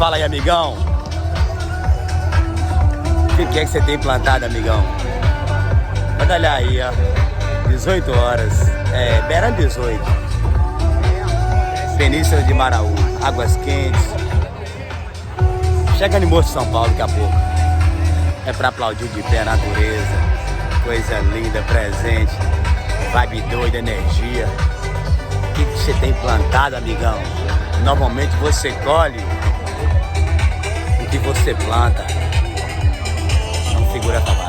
Fala aí, amigão. O que é que você tem plantado, amigão? Pode olhar aí, ó. 18 horas. Beira 18. Península de Maraú. Águas quentes. Chega no Morro de São Paulo daqui a pouco. É pra aplaudir de pé a natureza. Coisa linda, presente. Vibe doida, energia. O que você tem plantado, amigão? Normalmente você colhe o que você planta. Não figura trabalho.